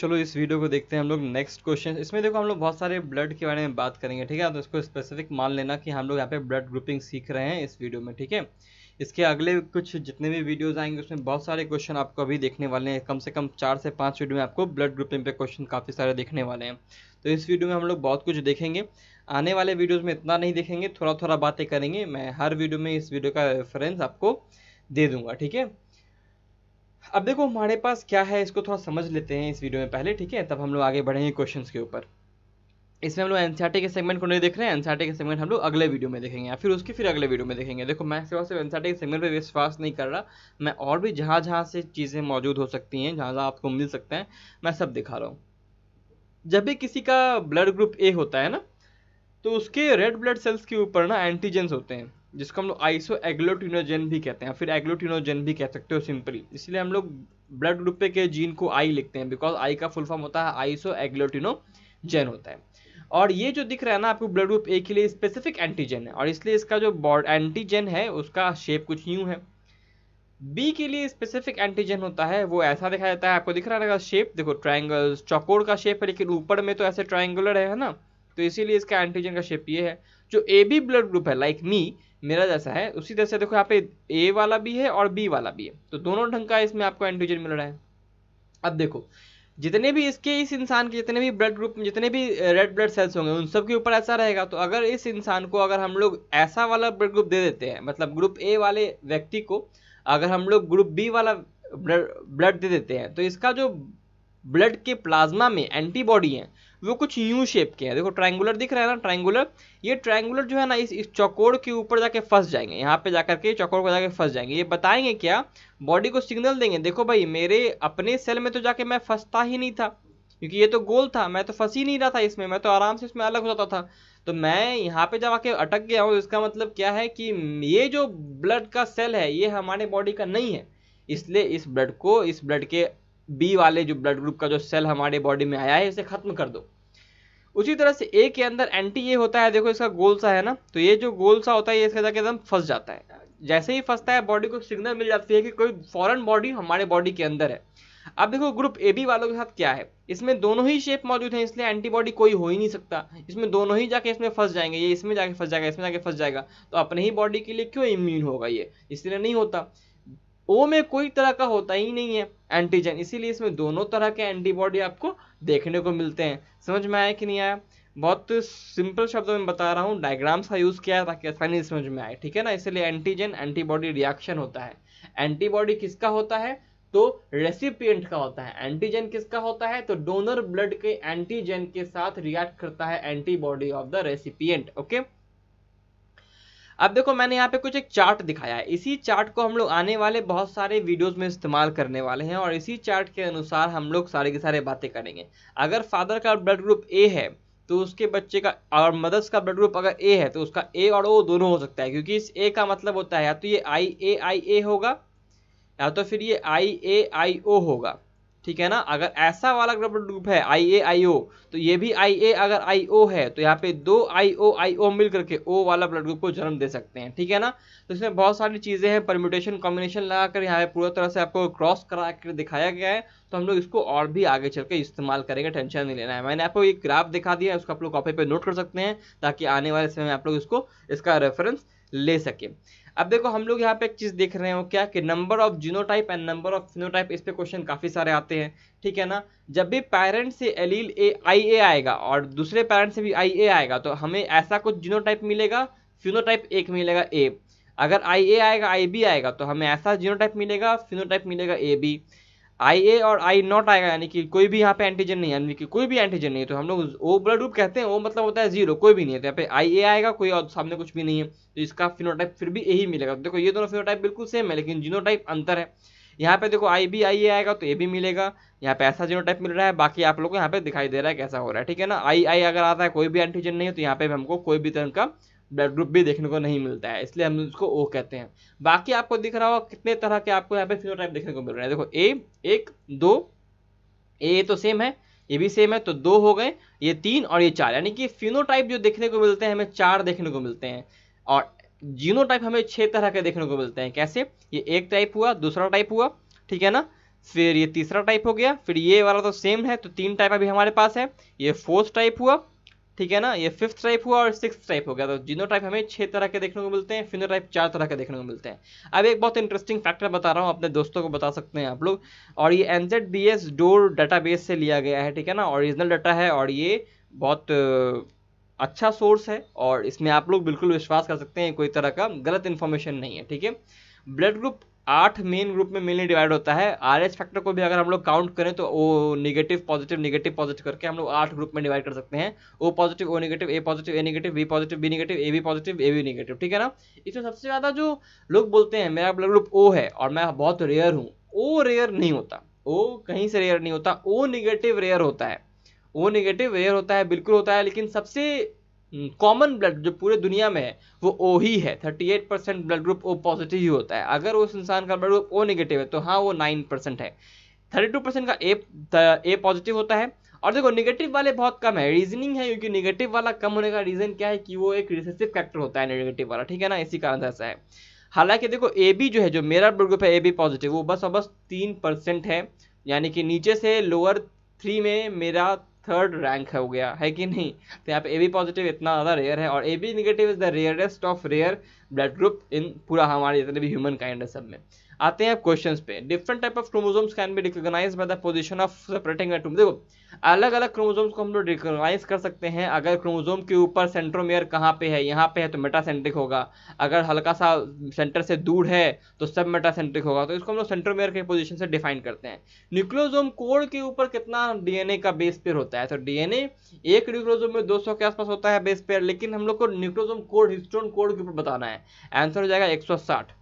चलो इस वीडियो को देखते हैं हम लोग नेक्स्ट क्वेश्चन। इसमें देखो हम लोग बहुत सारे ब्लड के बारे में बात करेंगे, ठीक है। तो इसको स्पेसिफिक मान लेना कि हम लोग यहाँ पे ब्लड ग्रुपिंग सीख रहे हैं इस वीडियो में, ठीक है। इसके अगले कुछ जितने भी वीडियोस आएंगे उसमें बहुत सारे क्वेश्चन आपको अभी देखने वाले हैं। कम से कम 4 से 5 वीडियो में आपको ब्लड ग्रुपिंग पे क्वेश्चन काफ़ी सारे देखने वाले हैं। तो इस वीडियो में हम लोग बहुत कुछ देखेंगे। आने वाले वीडियोज़ में इतना नहीं देखेंगे, थोड़ा थोड़ा बातें करेंगे। मैं हर वीडियो में इस वीडियो का रेफरेंस आपको दे दूंगा, ठीक है। अब देखो हमारे पास क्या है, इसको थोड़ा समझ लेते हैं इस वीडियो में पहले, ठीक है। तब हम लोग आगे बढ़ेंगे क्वेश्चंस के ऊपर। इसमें हम लोग एनसीईआरटी के सेगमेंट को नहीं देख रहे हैं। एनसीईआरटी के सेगमेंट हम लोग अगले वीडियो में देखेंगे या फिर उसकी फिर अगले वीडियो में देखेंगे। देखो मैं सिर्फ एनसीईआरटी के सेगमेंट पे विश्वास नहीं कर रहा, मैं और भी जहाँ जहाँ से चीज़ें मौजूद हो सकती हैं, जहाँ जहाँ आपको मिल सकता है, मैं सब दिखा रहा हूँ। जब भी किसी का ब्लड ग्रुप ए होता है ना, तो उसके रेड ब्लड सेल्स के ऊपर ना एंटीजेंस होते हैं, जिसको हम लोग आइसो एग्लूटिनोजन भी कहते हैं, फिर एग्लूटिनोजन भी कह सकते हो सिंपली। इसलिए हम लोग ब्लड ग्रुप पे के जीन को आई लिखते हैं, बिकॉज आई का फुल फॉर्म होता है आइसो एग्लूटिनोजन होता है। और ये जो दिख रहा है ना आपको ब्लड ग्रुप ए के लिए स्पेसिफिक एंटीजन है, और इसलिए इसका जो एंटीजन है उसका शेप कुछ यूं है। बी के लिए स्पेसिफिक एंटीजन होता है, वो ऐसा दिखाया जाता है, आपको दिख रहा है शेप, देखो ट्रायंगल चौकोर का शेप है, लेकिन ऊपर में तो ऐसे ट्रायंगुलर है ना, तो इसीलिए इसका एंटीजन का शेप ये है। जो ए बी ब्लड ग्रुप है, लाइक मी, मेरा जैसा है, उसी तरह से देखो यहाँ पे ए वाला भी है और बी वाला भी है, तो दोनों ढंग का इसमें आपको एंटीजन मिल रहा है। अब देखो जितने भी इस इंसान के जितने भी ब्लड ग्रुप में जितने भी रेड ब्लड सेल्स होंगे उन सब के ऊपर ऐसा रहेगा। तो अगर इस इंसान को अगर हम लोग ऐसा वाला ब्लड ग्रुप दे देते हैं, मतलब ग्रुप ए वाले व्यक्ति को अगर हम लोग ग्रुप बी वाला ब्लड दे देते हैं, तो इसका जो ब्लड के प्लाज्मा में एंटीबॉडी है वो कुछ यू शेप के हैं। देखो ट्रायंगुलर दिख रहा है ना, ट्रायंगुलर, ये ट्रायंगुलर जो है ना इस चौकोर के ऊपर जाके फंस जाएंगे, यहाँ पे जाकर के चौकोर पर जाके फंस जाएंगे। ये बताएंगे क्या, बॉडी को सिग्नल देंगे, देखो भाई मेरे अपने सेल में तो जाके मैं फंसता ही नहीं था, क्योंकि ये तो गोल था, मैं तो फंस ही नहीं रहा था इसमें, मैं तो आराम से इसमें अलग हो जाता था। तो मैं यहाँ पे जाके अटक गया हूँ, इसका मतलब क्या है कि ये जो ब्लड का सेल है ये हमारे बॉडी का नहीं है, इसलिए इस ब्लड के बी वाले जो ब्लड ग्रुप का जो सेल हमारे बॉडी में आया है इसे खत्म कर दो। उसी तरह से ए के अंदर एंटी ए होता है, देखो इसका गोल सा है ना, तो ये जो गोल सा होता है ये इसके जाके एकदम फंस जाता है। जैसे ही फंसता है बॉडी को सिग्नल मिल जाती है कि कोई फॉरेन बॉडी हमारे बॉडी के अंदर है। अब देखो ग्रुप ए बी वालों के साथ क्या है, इसमें दोनों ही शेप मौजूद है, इसलिए एंटीबॉडी कोई हो ही नहीं सकता, इसमें दोनों ही जाके इसमें फंस जाएंगे, ये इसमें जाके फंस जाएगा, इसमें जाके फंस जाएगा, तो अपने ही बॉडी के लिए क्यों इम्यून होगा ये, इसलिए नहीं होता। ओ में कोई तरह का होता ही नहीं है एंटीजन, इसीलिए इसमें दोनों तरह के एंटीबॉडी आपको देखने को मिलते हैं। समझ में आया कि नहीं आया? बहुत सिंपल शब्दों में बता रहा हूँ, डायग्राम्स का यूज किया है ताकि आसानी से समझ में आए, ठीक है ना। इसलिए एंटीजन एंटीबॉडी रिएक्शन होता है। एंटीबॉडी किसका होता है, तो रेसिपिएंट का होता है। एंटीजन किसका होता है, तो डोनर ब्लड के एंटीजन के साथ रिएक्ट करता है antibody of the recipient, okay. अब देखो मैंने यहाँ पे कुछ एक चार्ट दिखाया है, इसी चार्ट को हम लोग आने वाले बहुत सारे वीडियोस में इस्तेमाल करने वाले हैं, और इसी चार्ट के अनुसार हम लोग सारे के सारे बातें करेंगे। अगर फादर का ब्लड ग्रुप ए है तो उसके बच्चे का, और मदर्स का ब्लड ग्रुप अगर ए है तो उसका ए और ओ दोनों हो सकता है, क्योंकि इस ए का मतलब होता है या तो ये आई ए होगा या तो फिर ये आई ओ होगा, ठीक है ना। अगर ऐसा वाला ग्रुप है आई ओ, तो ये भी अगर आई ओ है तो यहाँ पे दो आई ओ मिल करके ओ वाला ब्लड ग्रुप को जन्म दे सकते हैं, ठीक है ना। तो इसमें बहुत सारी चीजें हैं, परम्यूटेशन कॉम्बिनेशन लगाकर यहाँ पे पूरा तरह से आपको क्रॉस करा कर दिखाया गया है, तो हम लोग इसको और भी आगे चल के इस्तेमाल करेंगे, टेंशन नहीं लेना है। मैंने आपको एक ग्राफ दिखा दिया है, उसको आप लोग कॉपी पे नोट कर सकते हैं, ताकि आने वाले समय में आप लोग इसका रेफरेंस ले सके। अब देखो हम लोग यहाँ पे एक चीज देख रहे हैं, वो क्या कि number of genotype and number of phenotype, इस पे क्वेश्चन काफी सारे आते हैं, ठीक है ना। जब भी पेरेंट से एलील आई ए आएगा और दूसरे पेरेंट से भी आई ए आएगा, तो हमें ऐसा कुछ जीनोटाइप मिलेगा, फिनोटाइप एक मिलेगा ए। अगर आई ए आएगा आई बी आएगा तो हमें ऐसा जीनोटाइप मिलेगा, फिनोटाइप मिलेगा ए बी। आई ए और आई नॉट आएगा, यानी कि कोई भी यहाँ पे एंटीजन नहीं है, यानी कि कोई भी एंटीजन नहीं है, तो हम लोग ओ ब्लड ग्रुप कहते हैं, ओ मतलब होता है जीरो, कोई भी नहीं है। तो यहाँ पे आई ए आएगा, कोई और सामने कुछ भी नहीं है, तो इसका फिनोटाइप फिर भी यही मिलेगा। तो देखो ये दोनों फिनोटाइप बिल्कुल सेम है, लेकिन जीनोटाइप अंतर है। यहाँ पे देखो आई बी आई ए आएगा तो ए भी मिलेगा, यहाँ पे ऐसा जीनोटाइप मिल रहा है, बाकी आप लोग को यहाँ पे दिखाई दे रहा है कैसा हो रहा है, ठीक है ना। आई आई अगर आता है कोई भी एंटीजन नहीं है, तो यहाँ पे हमको कोई भी तरह का ब्लड ग्रुप भी देखने को नहीं मिलता है, इसलिए हम उसको ओ कहते हैं। बाकी आपको दिख रहा होगा कितने तरह के आपको यहाँ पे फिनोटाइप देखने को मिल रहे हैं, देखो ए एक दो, ए तो सेम है, ये भी सेम है, तो दो हो गए, ये तीन और ये चार, यानी कि फिनोटाइप जो देखने को मिलते हैं हमें चार देखने को मिलते हैं, और जीनोटाइप हमें 6 तरह के देखने को मिलते हैं। कैसे, ये एक टाइप हुआ, दूसरा टाइप हुआ, ठीक है ना, फिर ये तीसरा टाइप हो गया, फिर ये वाला तो सेम है, तो 3 टाइप अभी हमारे पास है। ये 4th टाइप हुआ, ठीक है ना, ये 5th टाइप हुआ और 6th टाइप हो गया। तो जीनोटाइप हमें 6 तरह के देखने को मिलते हैं, फिनोटाइप 4 तरह के देखने को मिलते हैं। अब एक बहुत इंटरेस्टिंग फैक्टर बता रहा हूँ, अपने दोस्तों को बता सकते हैं आप लोग, और ये NZBS डोर डाटाबेस से लिया गया है, ठीक है ना, ओरिजिनल डाटा है, और ये बहुत अच्छा सोर्स है, और इसमें आप लोग बिल्कुल विश्वास कर सकते हैं, कोई तरह का गलत इन्फॉर्मेशन नहीं है, ठीक है। ब्लड ग्रुप 8 मेन ग्रुप में मेनली डिवाइड होता है। RH फैक्टर को भी अगर हम लोग काउंट करें तो ओ नेगेटिव पॉजिटिव करके हम लोग 8 ग्रुप में डिवाइड कर सकते हैं। O positive, O negative, A positive, A negative, B positive, B negative, AB positive, AB negative, ठीक है ना। इसमें सबसे ज्यादा जो लोग बोलते हैं मेरा ब्लड ग्रुप O है और मैं बहुत रेयर हूँ, O रेयर नहीं होता, O कहीं से रेयर नहीं होता, O नेगेटिव रेयर होता है, O नेगेटिव रेयर होता है, बिल्कुल होता है, लेकिन सबसे कॉमन ब्लड जो पूरे दुनिया में है वो O ही है। 38% ब्लड ग्रुप O पॉजिटिव ही होता है। अगर उस इंसान का ब्लड ग्रुप O नेगेटिव है तो हाँ वो 9% है। 32% का ए पॉजिटिव होता है। और देखो नेगेटिव वाले बहुत कम है, रीजनिंग है, क्योंकि नेगेटिव वाला कम होने का रीजन क्या है कि वो एक रिसेसिव फैक्टर होता है नेगेटिव वाला, ठीक है ना, इसी कारण से ऐसा है। हालांकि देखो ए बी जो है, जो मेरा ब्लड ग्रुप है AB पॉजिटिव, वो बस और बस 3% है, यानी कि नीचे से लोअर 3 में मेरा 3rd रैंक हो गया है कि नहीं। तो यहाँ पे AB पॉजिटिव इतना ज़्यादा रेयर है, और AB negative is the rarest of rare blood group in पूरा हमारे जितने भी ह्यूमन काइंड है सब में। आते हैं क्वेश्चंस पे। Different type of chromosomes can be recognised by the position of separating atom. देखो अलग अलग क्रोमोसोम्स को हम लोग रिकॉग्नाइज कर सकते हैं अगर क्रोमोसोम के ऊपर सेंट्रोमियर कहाँ पे है, यहाँ पे है तो मेटासेंट्रिक होगा, अगर हल्का सा सेंटर से दूर है तो सब मेटासेंट्रिक होगा। तो इसको हम लोग सेंट्रोमियर के पोजीशन से डिफाइन करते हैं। न्यूक्लियोसोम कोड के ऊपर कितना DNA का बेस पेयर होता है, तो DNA एक न्यूक्लियोसोम में 200 के आसपास होता है बेस पेयर, लेकिन हम लोग को न्यूक्लियोसोम कोड, हिस्टोन कोड के ऊपर बताना है। आंसर हो जाएगा 160।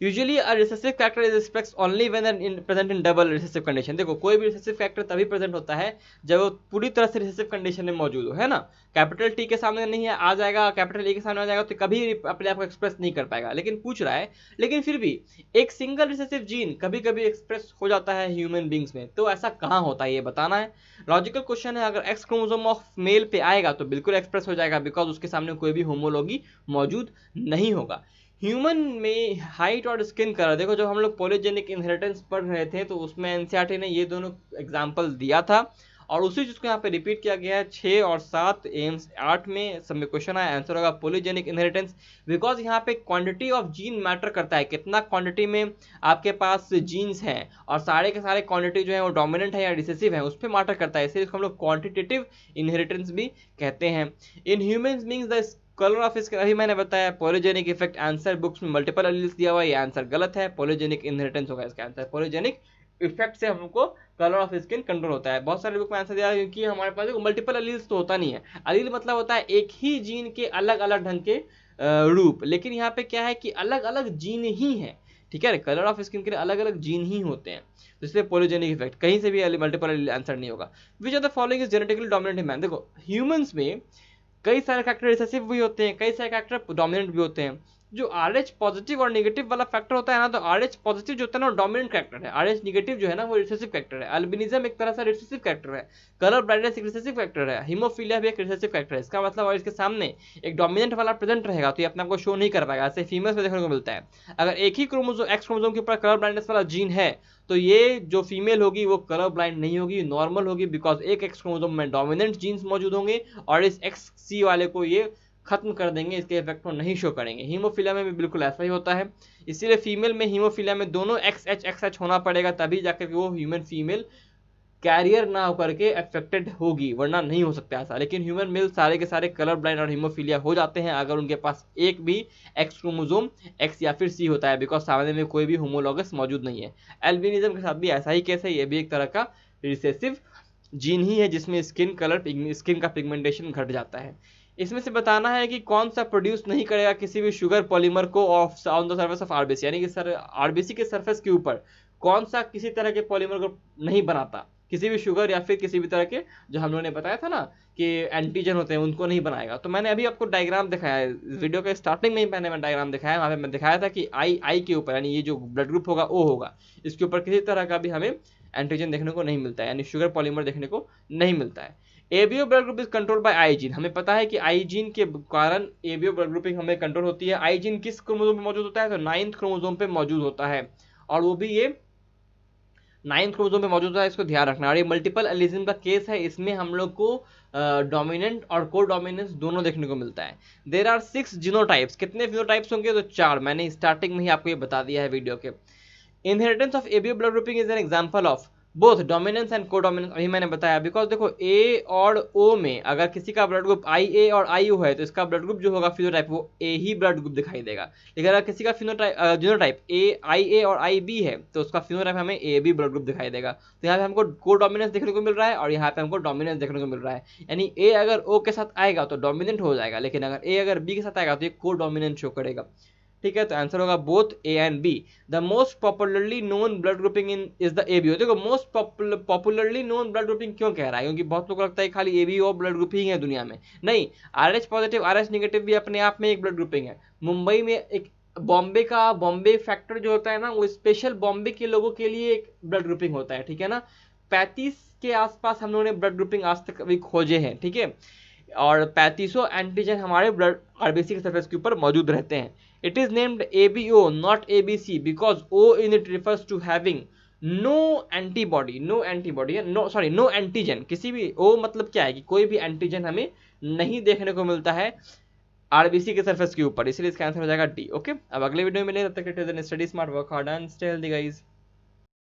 Usually a recessive factor is expressed only when present in double recessive condition. देखो कोई भी रिसेसिव फैक्टर तभी प्रेजेंट होता है जब वो पूरी तरह से रिसेसिव कंडीशन में मौजूद हो, है ना। कैपिटल T के सामने नहीं है, आ जाएगा, कैपिटल A के सामने आ जाएगा तो कभी अपने आप को एक्सप्रेस नहीं कर पाएगा। लेकिन पूछ रहा है, लेकिन फिर भी एक सिंगल रिसेसिव जीन कभी कभी एक्सप्रेस हो जाता है ह्यूमन बींग्स में, तो ऐसा कहाँ होता है ये बताना है। लॉजिकल क्वेश्चन है, अगर X क्रोमोसोम ऑफ मेल पे आएगा तो बिल्कुल एक्सप्रेस हो जाएगा, बिकॉज उसके सामने कोई भी होमोलॉगी मौजूद नहीं होगा। ह्यूमन में हाइट और स्किन कलर, देखो जब हम लोग पॉलीजेनिक इनहेरिटेंस पढ़ रहे थे तो उसमें एनसीईआरटी ने ये दोनों एग्जाम्पल दिया था, और उसी चीज को यहाँ पे रिपीट किया गया है 6 और 7 एम्स 8 में सब में क्वेश्चन आया, आंसर होगा पॉलीजेनिक इनहेरिटेंस। बिकॉज यहाँ पे क्वांटिटी ऑफ जीन मैटर करता है, कितना क्वांटिटी में आपके पास जीन्स हैं, और सारे के सारे क्वांटिटी जो है वो डोमिनेंट है या रिसेसिव है उस पर मैटर करता है, इसलिए इसको हम लोग क्वांटिटेटिव इनहेरिटेंस भी कहते हैं। In humans beings the colour of skin, अभी मैंने बताया पॉलीजेनिक इफेक्ट, आंसर बुक्स में मल्टीपल एलील्स दिया हुआ है, ये आंसर गलत है, पॉलीजेनिक इनहेरिटेंस होगा इसका आंसर। पॉलीजेनिक इफेक्ट से हमको कलर ऑफ स्किन कंट्रोल होता है। बहुत सारे बुक में आंसर दिया है क्योंकि हमारे पास मल्टीपल एलील्स तो होता नहीं है, एलील मतलब होता है एक ही जीन के अलग अलग ढंग के रूप, लेकिन यहाँ पे क्या है कि अलग अलग जीन ही है, ठीक है, कलर ऑफ स्किन के लिए अलग अलग जीन ही होते हैं, तो इसलिए पॉलीजेनिक इफेक्ट कहीं से भी मल्टीपल आंसर नहीं होगा। Which of the following is genetically dominant in man. देखो ह्यूमंस में कई सारे फैक्टर रिसेसिव भी होते हैं, कई सारे फैक्टर डोमिनेंट भी होते हैं। जो RH पॉजिटिव और नेगेटिव वाला फैक्टर होता है ना, तो RH पॉजिटिव जो होता है ना डोमिनेंट फैक्टर है, RH नेगेटिव जो है ना वो रिसेसिव फैक्टर है। अल्बिनिज्म एक तरह से रिसेसिव फैक्टर है, कलर ब्लाइंडनेस एक रिसेसिव फैक्टर है, हीमोफीलिया भी एक रिसेसिव फैक्टर है। इसका मतलब और इसके सामने एक डोमिनेंट वाला प्रेजेंट रहेगा तो ये अपने आप को शो नहीं कर पाएगा, ऐसे फीमेल्स में देखने को मिलता है। अगर एक ही क्रोमोसोम X क्रोमोसोम के ऊपर कलर ब्लाइंडनेस वाला जीन है तो ये जो फीमेल होगी वो कलर ब्लाइंड नहीं होगी, नॉर्मल होगी, बिकॉज एक X क्रोमोसोम में डोमिनेंट जीन्स मौजूद होंगे और इस XC वाले को ये खत्म कर देंगे, इसके इफेक्ट को नहीं शो करेंगे। हीमोफीलिया में भी बिल्कुल ऐसा ही होता है, इसीलिए फीमेल में हीमोफीलिया में दोनों XH होना पड़ेगा, तभी जाकर वो ह्यूमन फीमेल कैरियर ना होकर के अफेक्टेड होगी, वरना नहीं हो सकता ऐसा। लेकिन ह्यूमन मेल सारे के सारे कलर ब्लाइंड और हीमोफीलिया हो जाते हैं अगर उनके पास एक भी X क्रोमोसोम X या फिर C होता है, बिकॉज सामने में कोई भी होमोलॉगस मौजूद नहीं है। एल्बिनिज्म के साथ भी ऐसा ही केस है, ये भी एक तरह का रिसेसिव जीन ही है जिसमें स्किन का पिगमेंटेशन घट जाता है। इसमें से बताना है कि कौन सा प्रोड्यूस नहीं करेगा किसी भी शुगर पॉलीमर को on the surface of RBC, यानी कि सर RBC के सरफेस के ऊपर कौन सा किसी तरह के पॉलीमर को नहीं बनाता, किसी भी शुगर या फिर किसी भी तरह के, जो हम लोगों ने बताया था ना कि एंटीजन होते हैं उनको नहीं बनाएगा। तो मैंने अभी आपको डायग्राम दिखाया है, वीडियो के स्टार्टिंग में ही मैंने डायग्राम दिखाया, वहाँ पे मैं दिखाया था कि आई के ऊपर, यानी ये जो ब्लड ग्रुप होगा O होगा, इसके ऊपर किसी तरह का भी हमें एंटीजन देखने को नहीं मिलता है, यानी शुगर पॉलीमर देखने को नहीं मिलता है। ABO blood group is control by I gene, हमें पता है कि आई जीन के कारण एबीओ ब्लड ग्रुपिंग हमें कंट्रोल होती है। आई जीन किस क्रोमोसोम पे मौजूद होता है, तो 9th क्रोमोसोम पे मौजूद होता है, और वो भी ये नाइन्थ क्रोमोसोम पे मौजूद है, इसको ध्यान रखना। और ये मल्टीपल एलिज्म का केस है, इसमें हम लोग को डोमिनेंट और को डोमिनेंस दोनों देखने को मिलता है। There are 6 genotypes. कितने फिनोटाइप्स होंगे? तो 4। मैंने स्टार्टिंग में ही आपको ये बता दिया है वीडियो के। Inheritance of ABO blood grouping is an example of both dominance and codominance. अभी मैंने बताया, बिकॉज देखो ए और ओ में अगर किसी का ब्लड ग्रुप आई ए और आई ओ है तो इसका ब्लड ग्रुप जो होगा फिनोटाइप वो ए ही ब्लड ग्रुप दिखाई देगा। लेकिन अगर किसी का फिनोटाइप जीनोटाइप ए और आई बी है तो उसका फिनोटाइप हमें ए बी ब्लड ग्रुप दिखाई देगा। तो यहाँ पे हमको कोडोमिनेंस देखने को मिल रहा है और यहाँ पे हमको डोमिनेंस देखने को मिल रहा है। यानी ए अगर ओ के साथ आएगा तो डोमिनेंट हो जाएगा, लेकिन अगर ए अगर बी के साथ आएगा तो ये कोडोमिनेंट शो करेगा। ठीक है, तो आंसर होगा both a and b. The most popularly known blood grouping in is the ABO. देखो most popularly known blood grouping क्यों कह रहा है, क्योंकि बहुत लोगों को लगता है खाली एबीओ ब्लड ग्रुपिंग है दुनिया में। नहीं, आरएच पॉजिटिव आरएच नेगेटिव भी अपने आप में एक ब्लड ग्रुपिंग है। मुंबई में एक बॉम्बे फैक्टर जो होता है ना, वो स्पेशल बॉम्बे के लोगों के लिए एक ब्लड ग्रुपिंग होता है। ठीक है ना, 35 के आसपास हम लोगों ने ब्लड ग्रुपिंग आज तक अभी खोजे हैं। ठीक है, और 3500 एंटीजन हमारे ब्लड आरबीसी के सरफेस के ऊपर मौजूद रहते हैं। It is named ABO not ABC because O in it refers to having no antibody, no antibody है, नो सॉरी नो एंटीजन। किसी भी ओ मतलब क्या है कि कोई भी एंटीजन हमें नहीं देखने को मिलता है आरबीसी के सरफेस के ऊपर, इसलिए इसका आंसर हो जाएगा डी। ओके, अब अगले वीडियो में मिलेंगे, तब तक study smart, work hard and stay healthy guys.